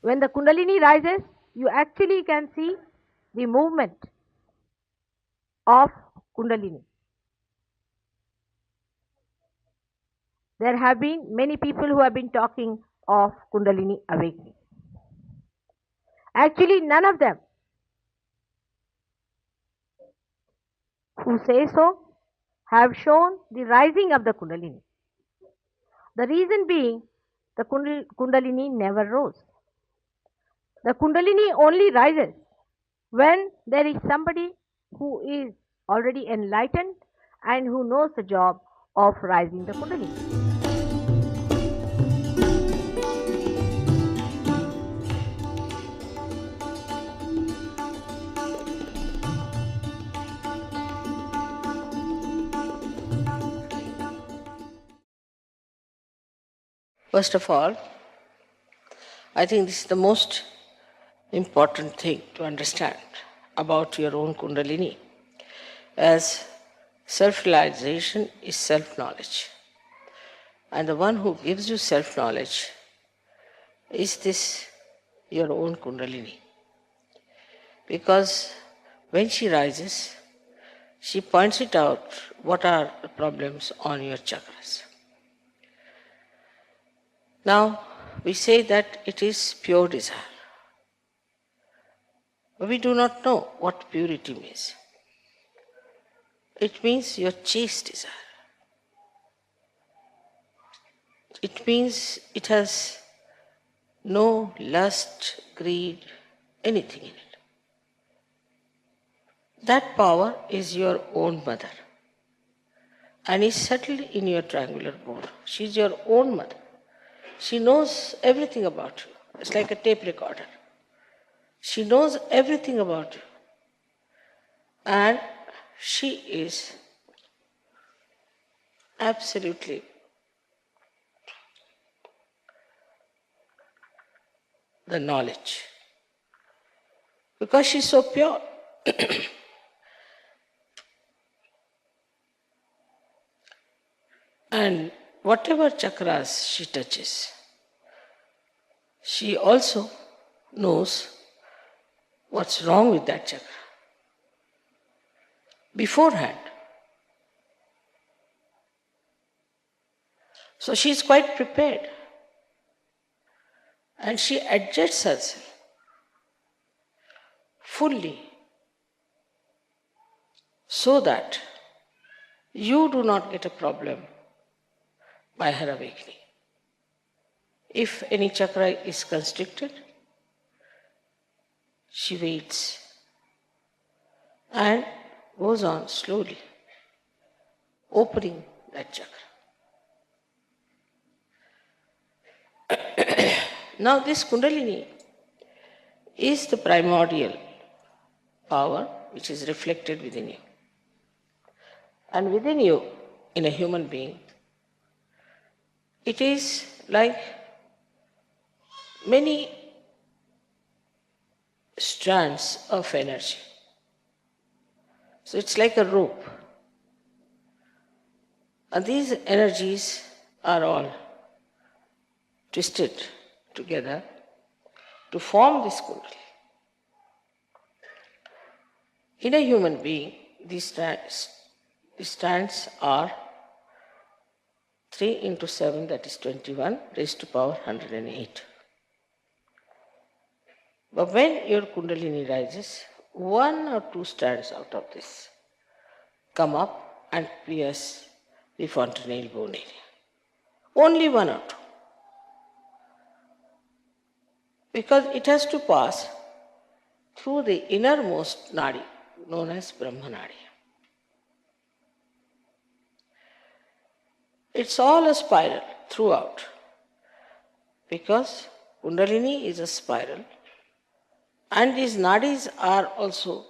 When the Kundalini rises, you actually can see the movement of Kundalini. There have been many people who have been talking of Kundalini awakening. Actually, none of them who say so have shown the rising of the Kundalini. The reason being, the Kundalini never rose. The Kundalini only rises when there is somebody who is already enlightened and who knows the job of rising the Kundalini. First of all, I think this is the most important thing to understand about your own Kundalini, as self-realization is self-knowledge. And the one who gives you self-knowledge is this, your own Kundalini. Because when she rises, she points it out what are the problems on your chakras. Now, we say that it is pure desire. But we do not know what purity means. It means your chaste desire. It means it has no lust, greed, anything in it. That power is your own mother and is settled in your triangular bone. She is your own mother. She knows everything about you. It's like a tape recorder. She knows everything about you. And she is absolutely the knowledge. Because she's so pure. And whatever chakras she touches, she also knows what's wrong with that chakra beforehand. So she is quite prepared. And she adjusts herself fully so that you do not get a problem by her awakening. If any chakra is constricted, she waits and goes on slowly, opening that chakra. Now this Kundalini is the primordial power which is reflected within you. And within you, in a human being, it is like many strands of energy. So it's like a rope. And these energies are all twisted together to form this Kundalini. In a human being, these strands are 3 into 7, that is 21, raised to power 108. But when your Kundalini rises, 1 or 2 strands out of this come up and pierce the fontanelle bone area. Only 1 or 2. Because it has to pass through the innermost nadi, known as Brahma Nadi. It's all a spiral throughout, because Kundalini is a spiral, and these nadis are also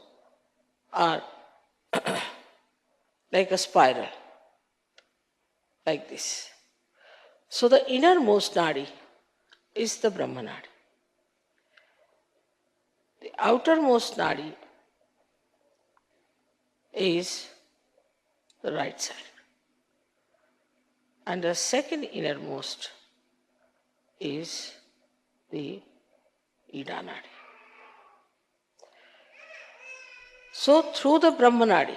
like a spiral, like this. So the innermost nadi is the Brahma Nadi. The outermost nadi is the right side. And the second innermost is the Ida Nadi. So through the Brahma Nadi,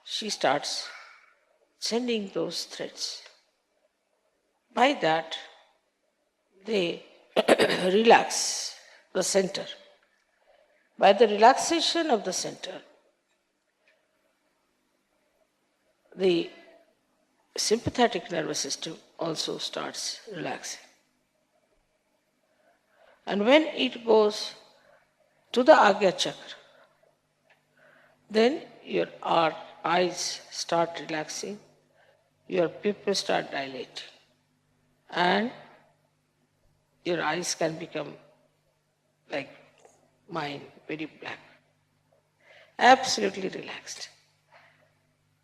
she starts sending those threads. By that, they relax the center. By the relaxation of the center, the sympathetic nervous system also starts relaxing. And when it goes to the Agya Chakra, then your eyes start relaxing, your pupils start dilating, and your eyes can become like mine, very black, absolutely relaxed.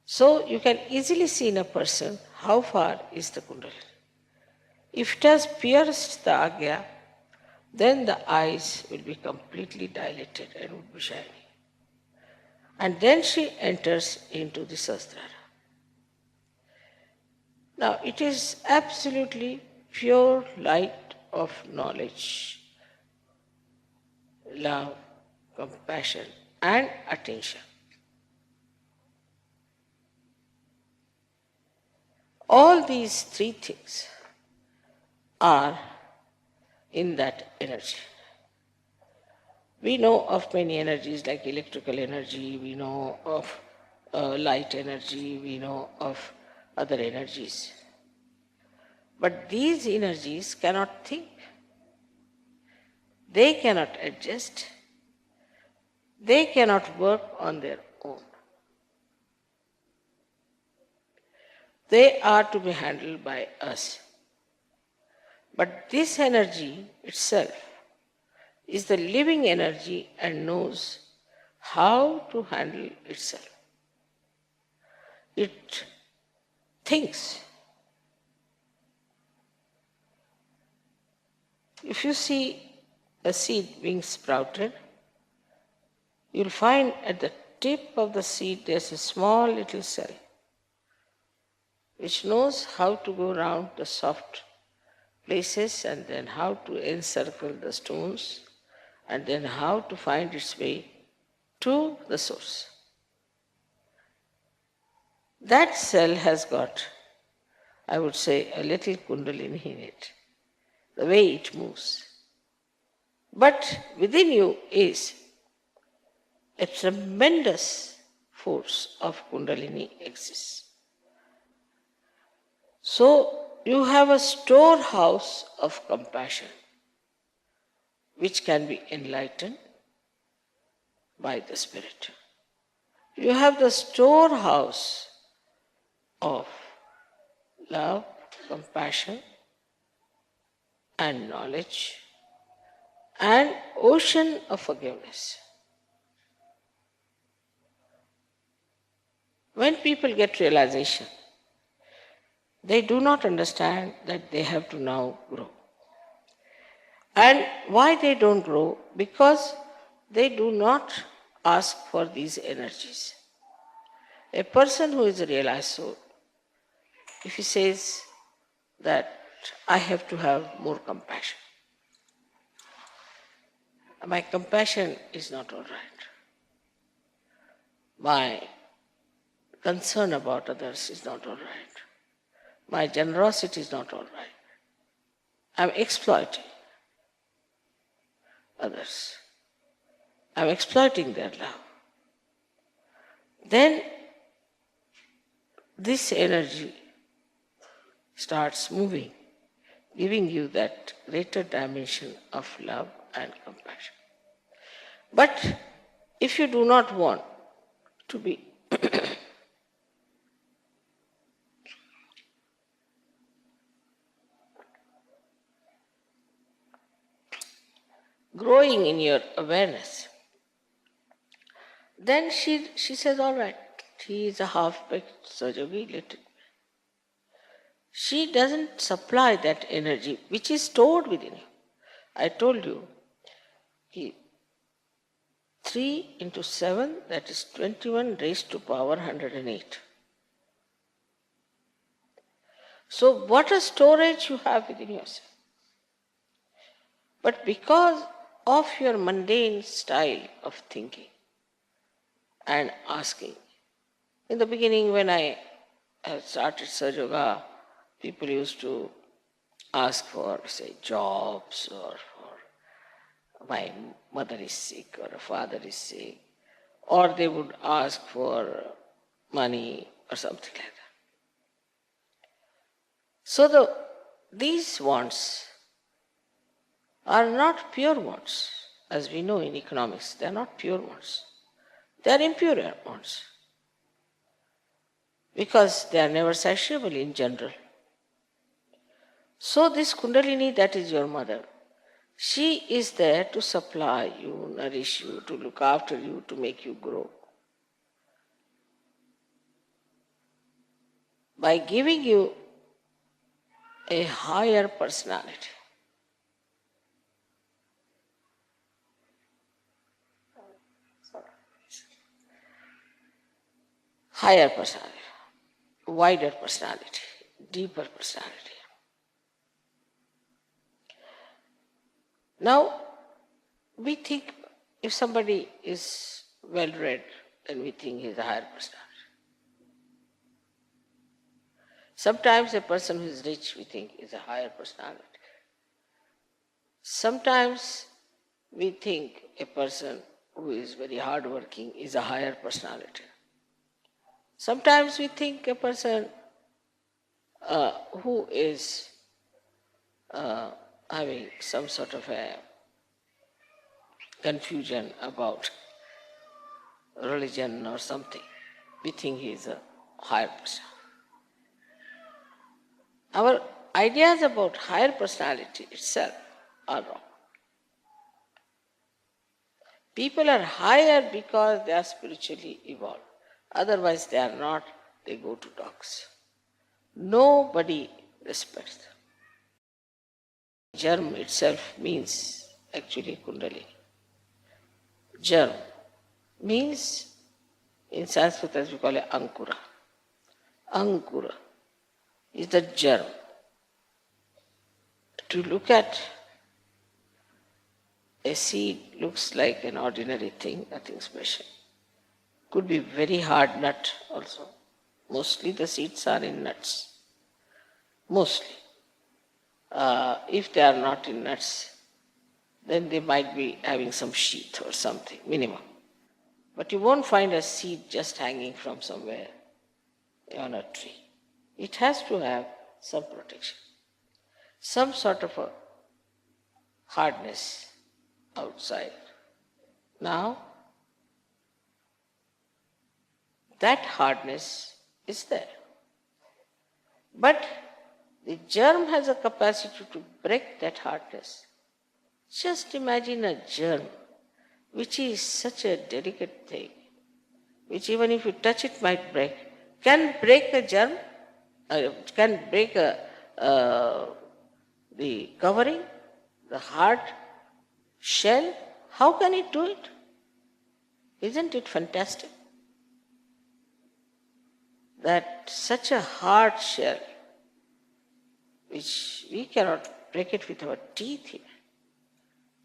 So you can easily see in a person how far is the Kundalini. If it has pierced the Agya, then the eyes will be completely dilated and would be shiny. And then she enters into the Sahasrara. Now it is absolutely pure light of knowledge, love, compassion, and attention. All these three things are in that energy. We know of many energies like electrical energy, we know of light energy, we know of other energies. But these energies cannot think, they cannot adjust, they cannot work on their own. They are to be handled by us. But this energy itself is the living energy and knows how to handle itself. It thinks. If you see a seed being sprouted, you'll find at the tip of the seed there's a small little cell which knows how to go around the soft places and then how to encircle the stones and then how to find its way to the source. That cell has got, I would say, a little Kundalini in it, the way it moves. But within you is a tremendous force of Kundalini exists. So you have a storehouse of compassion which can be enlightened by the Spirit. You have the storehouse of love, compassion, and knowledge, and ocean of forgiveness. When people get realization, they do not understand that they have to now grow. And why they don't grow? Because they do not ask for these energies. A person who is a realized soul, if he says that I have to have more compassion, my compassion is not all right. My concern about others is not all right. My generosity is not all right. I'm exploiting others. I'm exploiting their love. Then this energy starts moving, giving you that greater dimension of love and compassion. But if you do not want to be growing in your awareness, then she says, all right, he is a half-baked Sahaja, let it. She doesn't supply that energy which is stored within you. I told you, 3 into 7, that is 21 raised to power 108. So what a storage you have within yourself. But because of your mundane style of thinking and asking. In the beginning, when I had started Sahaja Yoga, people used to ask for, say, jobs, or for my mother is sick or a father is sick, or they would ask for money or something like that. So these wants are not pure wants. As we know in economics, they are not pure wants. They are impure wants because they are never satiable in general. So this Kundalini, that is your mother, she is there to supply you, nourish you, to look after you, to make you grow. By giving you a higher personality. Higher personality, wider personality, deeper personality. Now, we think if somebody is well read, then we think he is a higher personality. Sometimes a person who is rich, we think, is a higher personality. Sometimes we think a person who is very hardworking is a higher personality. Sometimes we think a person who is having some sort of a confusion about religion or something, we think he is a higher person. Our ideas about higher personality itself are wrong. People are higher because they are spiritually evolved. Otherwise they are not, they go to dogs. Nobody respects them. Germ itself means actually Kundalini. Germ means in Sanskrit as we call it Ankura. Ankura is the germ. To look at a seed looks like an ordinary thing, nothing special. Could be very hard nut also. Mostly the seeds are in nuts. Mostly. If they are not in nuts, then they might be having some sheath or something, minimum. But you won't find a seed just hanging from somewhere on a tree. It has to have some protection, some sort of a hardness outside. Now, that hardness is there. But the germ has a capacity to break that hardness. Just imagine a germ, which is such a delicate thing, which even if you touch it might break. Can break a germ? Can break the covering, the hard shell? How can it do it? Isn't it fantastic? That such a hard shell, which we cannot break it with our teeth here,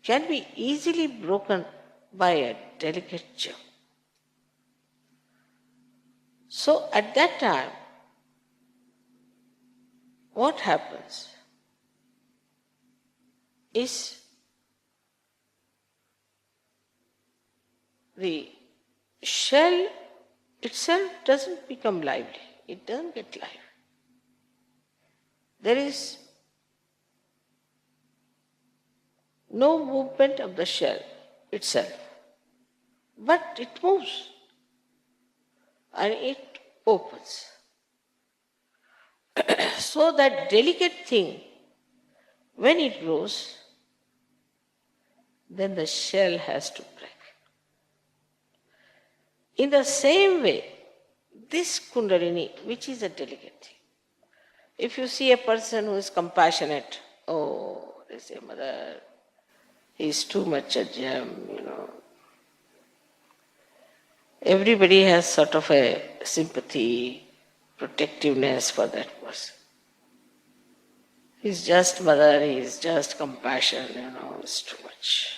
can be easily broken by a delicate germ. So at that time, what happens is the shell itself doesn't become lively. It doesn't get life. There is no movement of the shell itself, but it moves and it opens. So that delicate thing, when it grows, then the shell has to break. In the same way, this Kundalini, which is a delicate thing, if you see a person who is compassionate, oh, they say, mother, he is too much a gem, Everybody has sort of a sympathy, protectiveness for that person. He's just mother, he's just compassion, it's too much.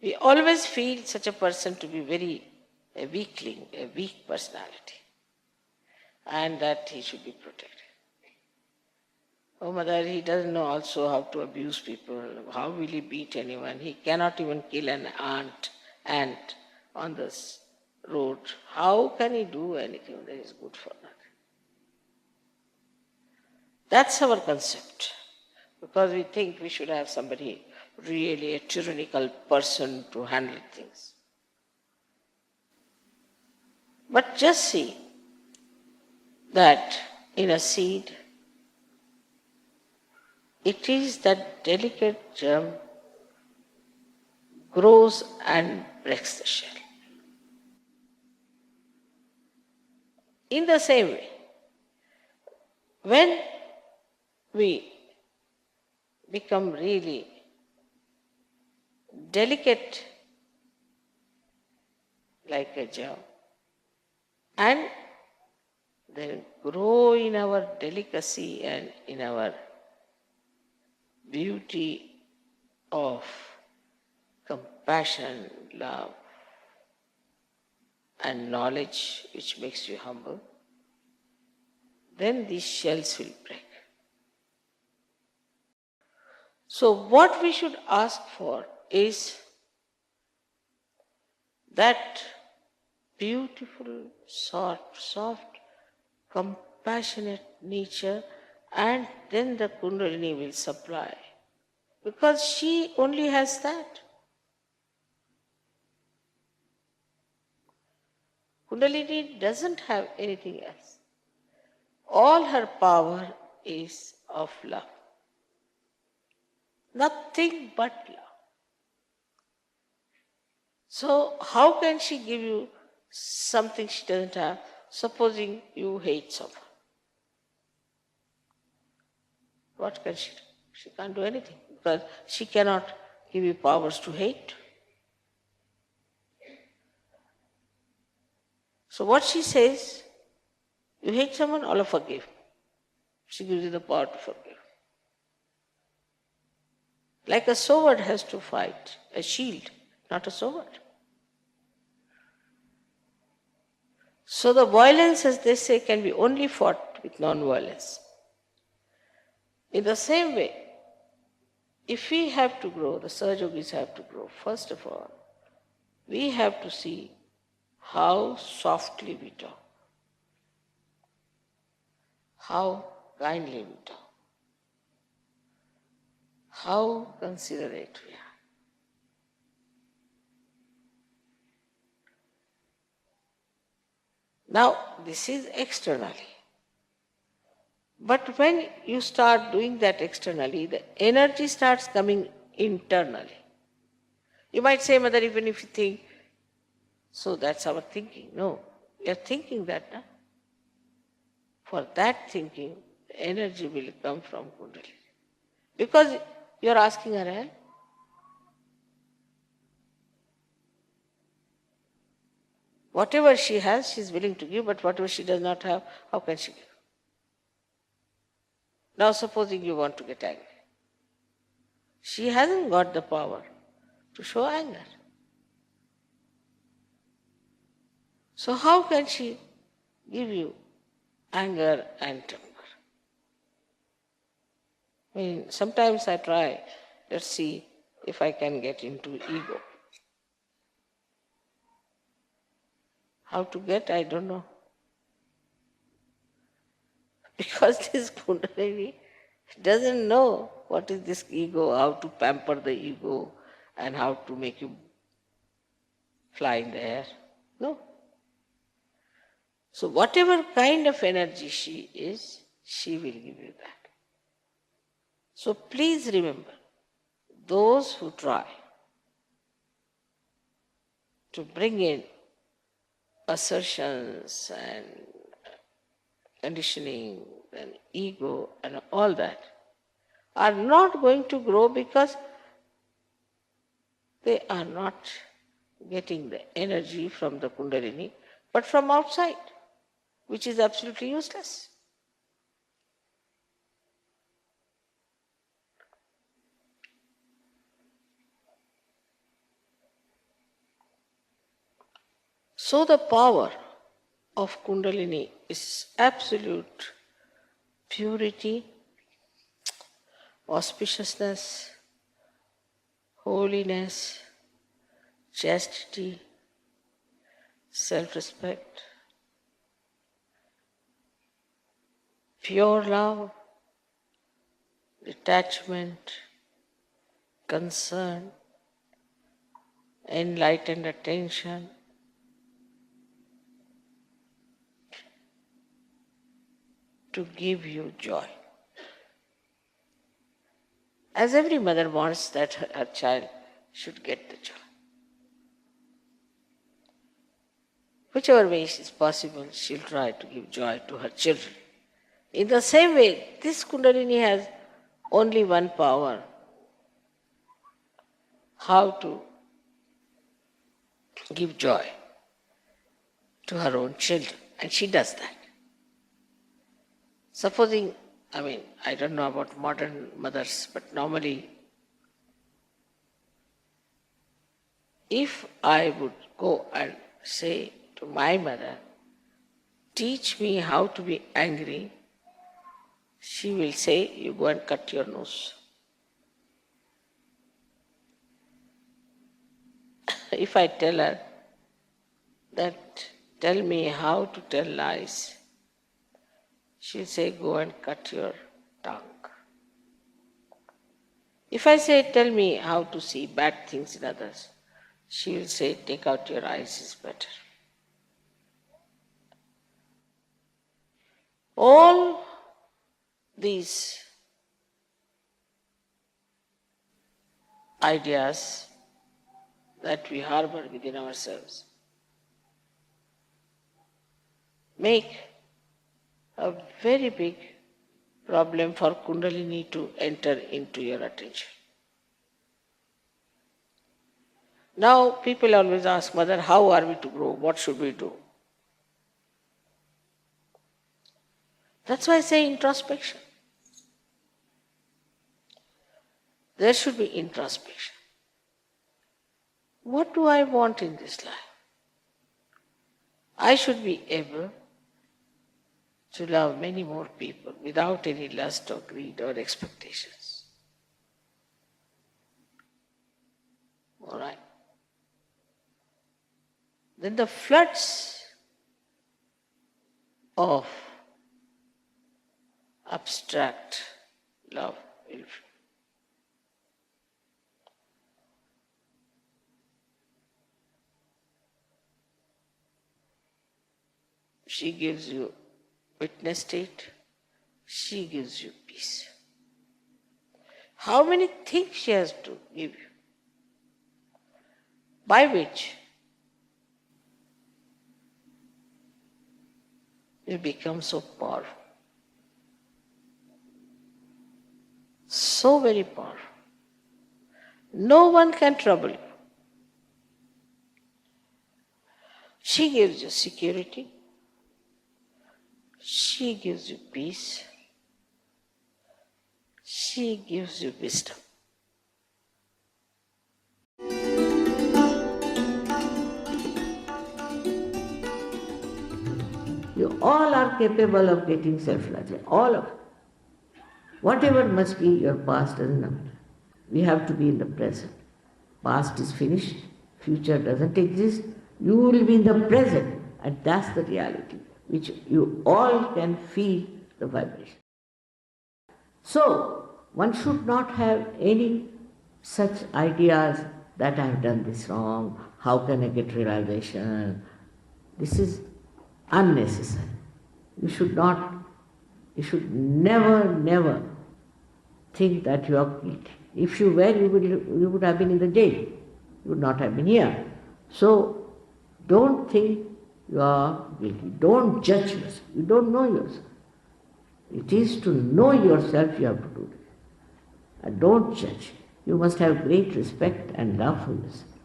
We always feel such a person to be a weakling, a weak personality, and that he should be protected. Oh mother, he doesn't know also how to abuse people. How will he beat anyone? He cannot even kill an ant on this road. How can he do anything that is good for nothing? That's our concept. Because we think we should have somebody really a tyrannical person to handle things. But just see that in a seed, it is that delicate germ grows and breaks the shell. In the same way, when we become really delicate like a germ and then grow in our delicacy and in our beauty of compassion, love, and knowledge which makes you humble, then these shells will break. So what we should ask for is that beautiful, soft, compassionate nature, and then the Kundalini will supply. Because she only has that. Kundalini doesn't have anything else. All her power is of love. Nothing but love. So how can she give you something she doesn't have? Supposing you hate someone. What can she do? She can't do anything because she cannot give you powers to hate. So what she says, you hate someone, Allah forgive. She gives you the power to forgive. Like a sword has to fight, a shield, not a sword. So the violence, as they say, can be only fought with non-violence. In the same way, if we have to grow, the Sahaja Yogis have to grow, first of all, we have to see how softly we talk, how kindly we talk, how considerate we are. Now, this is externally. But when you start doing that externally, the energy starts coming internally. You might say, Mother, even if you think, so that's our thinking. No, we are thinking that. Na? For that thinking, the energy will come from Kundalini. Because you are asking her help. Whatever she has, she is willing to give, but whatever she does not have, how can she give? Now supposing you want to get angry. She hasn't got the power to show anger. So how can she give you anger and temper? I mean, sometimes I try, let's see if I can get into ego. How to get, I don't know. Because this Kundalini doesn't know what is this ego, how to pamper the ego, and how to make you fly in the air. No. So whatever kind of energy she is, she will give you that. So please remember, those who try to bring in assertions and conditioning and ego and all that are not going to grow because they are not getting the energy from the Kundalini, but from outside, which is absolutely useless. So the power of Kundalini is absolute purity, auspiciousness, holiness, chastity, self-respect, pure love, detachment, concern, enlightened attention, to give you joy. As every mother wants that her child should get the joy. Whichever way is possible, she'll try to give joy to her children. In the same way, this Kundalini has only one power: how to give joy to her own children. And she does that. Supposing, I don't know about modern mothers, but normally, if I would go and say to my mother, teach me how to be angry, she will say, you go and cut your nose. If I tell her that, tell me how to tell lies, she'll say, go and cut your tongue. If I say, tell me how to see bad things in others, she will say, take out your eyes is better. All these ideas that we harbor within ourselves make a very big problem for Kundalini to enter into your attention. Now people always ask, Mother, how are we to grow? What should we do? That's why I say introspection. There should be introspection. What do I want in this life? I should be able to love many more people without any lust or greed or expectations. All right. Then the floods of abstract love will flow. She gives you witness state, she gives you peace. How many things she has to give you, by which you become so powerful, so very powerful. No one can trouble you. She gives you security, she gives you peace, she gives you wisdom. You all are capable of getting self-realization, all of you. Whatever must be your past doesn't matter. We have to be in the present. Past is finished, future doesn't exist. You will be in the present, and that's the reality, which you all can feel the vibration. So, one should not have any such ideas that I have done this wrong, how can I get realization? This is unnecessary. You should never think that you are guilty. If you were, you would have been in the jail. You would not have been here. So, don't think you are guilty. Don't judge yourself. You don't know yourself. It is to know yourself you have to do this. And don't judge. You must have great respect and love for yourself.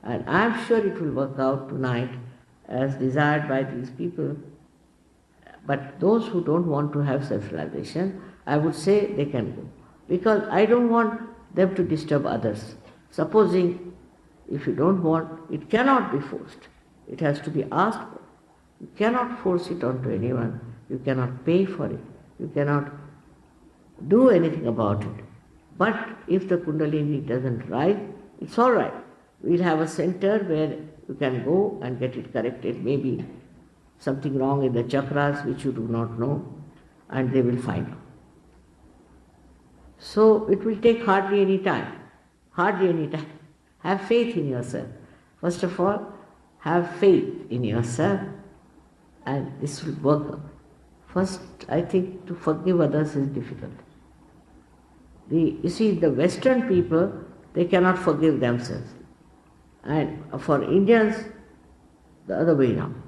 And I am sure it will work out tonight as desired by these people. But those who don't want to have self-realization, I would say they can go. Because I don't want them to disturb others. Supposing if you don't want, it cannot be forced. It has to be asked for. You cannot force it onto anyone. You cannot pay for it. You cannot do anything about it. But if the Kundalini doesn't rise, it's all right. We'll have a center where you can go and get it corrected. Maybe something wrong in the chakras which you do not know, and they will find out. So it will take hardly any time. Hardly any time. Have faith in yourself. First of all, have faith in yourself, and this will work out. First, I think to forgive others is difficult. You see, the Western people, they cannot forgive themselves. And for Indians, the other way around.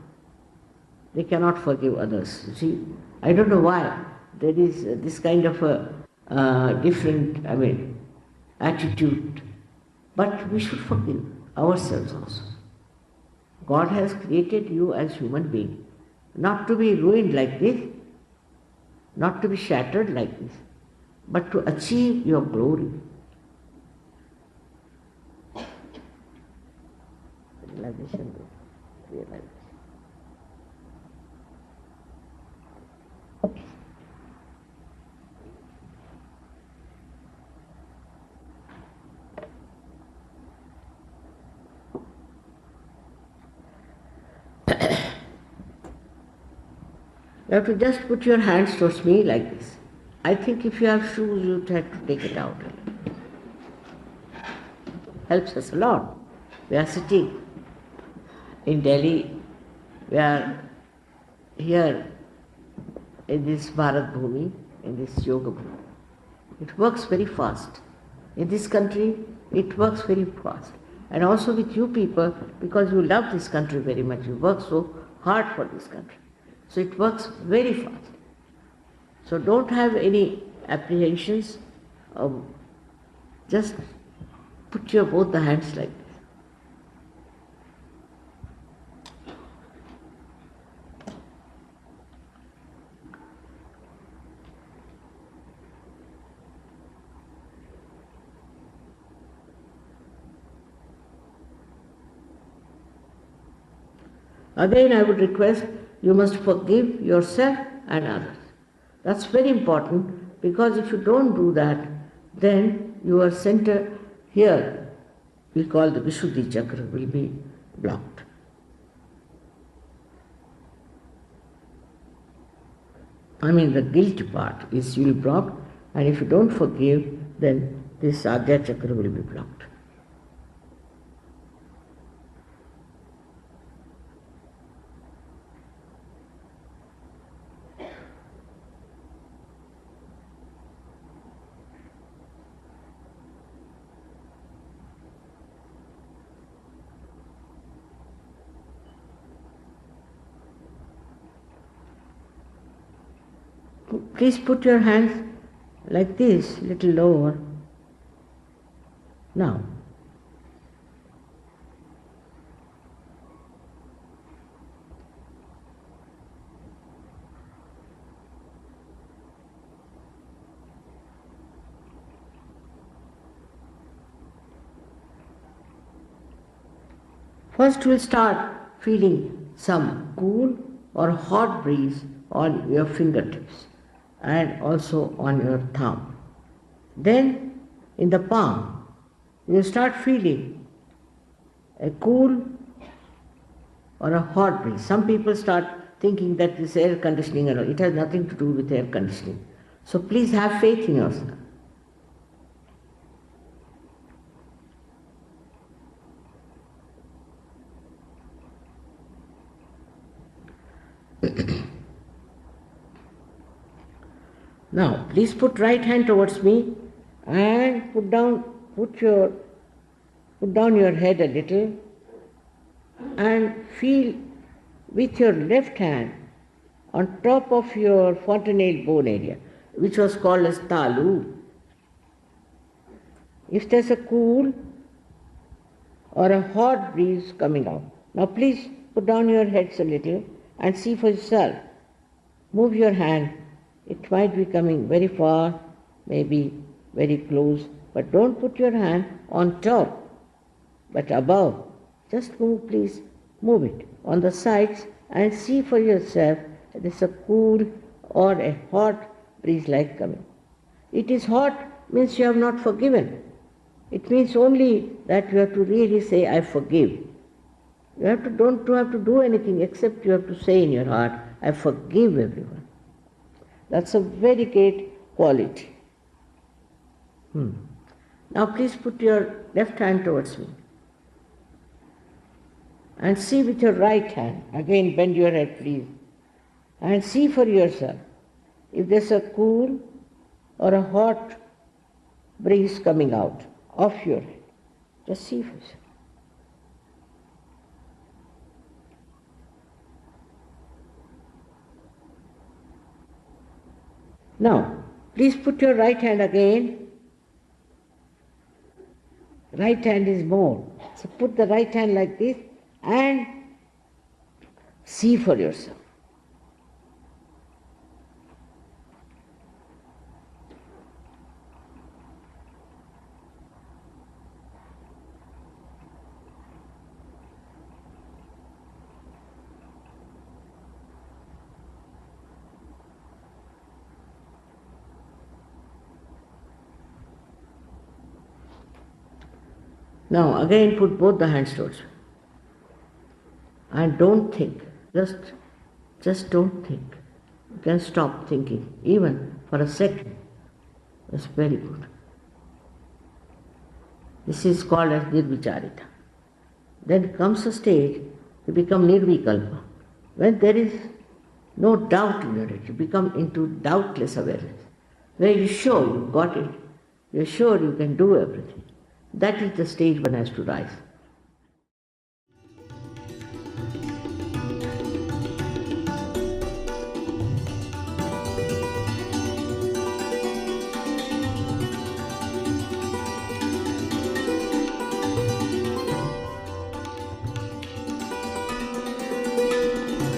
They cannot forgive others. You see, I don't know why there is this kind of a different, attitude. But we should forgive ourselves also. God has created you as human being, not to be ruined like this, not to be shattered like this, but to achieve your glory. Realization. You have to just put your hands towards me like this. I think if you have shoes, you have to take it out. Helps us a lot. We are sitting in Delhi. We are here in this Bharat Bhumi, in this Yoga Bhumi. It works very fast. In this country, it works very fast. And also with you people, because you love this country very much, you work so hard for this country. So it works very fast. So don't have any apprehensions. Just put your both the hands like this. Again, I would request you must forgive yourself and others. That's very important, because if you don't do that, then your center here, we call the Vishuddhi Chakra, will be blocked. The guilty part is will be blocked, and if you don't forgive, then this Sahaja Chakra will be blocked. Please put your hands like this, little lower. Now, first we'll start feeling some cool or hot breeze on your fingertips and also on your thumb. Then in the palm, you start feeling a cool or a hot breeze. Some people start thinking that this air conditioning, it has nothing to do with air conditioning. So please have faith in yourself. Now, please put right hand towards me and put down your head a little and feel with your left hand on top of your fontanelle bone area, which was called as talu. If there's a cool or a hot breeze coming out. Now please put down your heads a little and see for yourself. Move your hand. It might be coming very far, maybe very close, but don't put your hand on top, but above. Just move, please. Move it on the sides and see for yourself if there's a cool or a hot breeze like coming. It is hot means you have not forgiven. It means only that you have to really say, I forgive. You don't have to do anything except you have to say in your heart, I forgive everyone. That's a very great quality. Now please put your left hand towards me. And see with your right hand, again bend your head please, and see for yourself if there's a cool or a hot breeze coming out of your head. Just see for yourself. Now, please put your right hand again. Right hand is more. So put the right hand like this and see for yourself. Now again put both the hands towards you. And don't think. Just don't think. You can stop thinking, even for a second. That's very good. This is called as nirvicharita. Then comes a stage to become nirvikalpa. When there is no doubt in your head, you become into doubtless awareness. Where you're sure you got it, you're sure you can do everything. That is the stage one has to rise.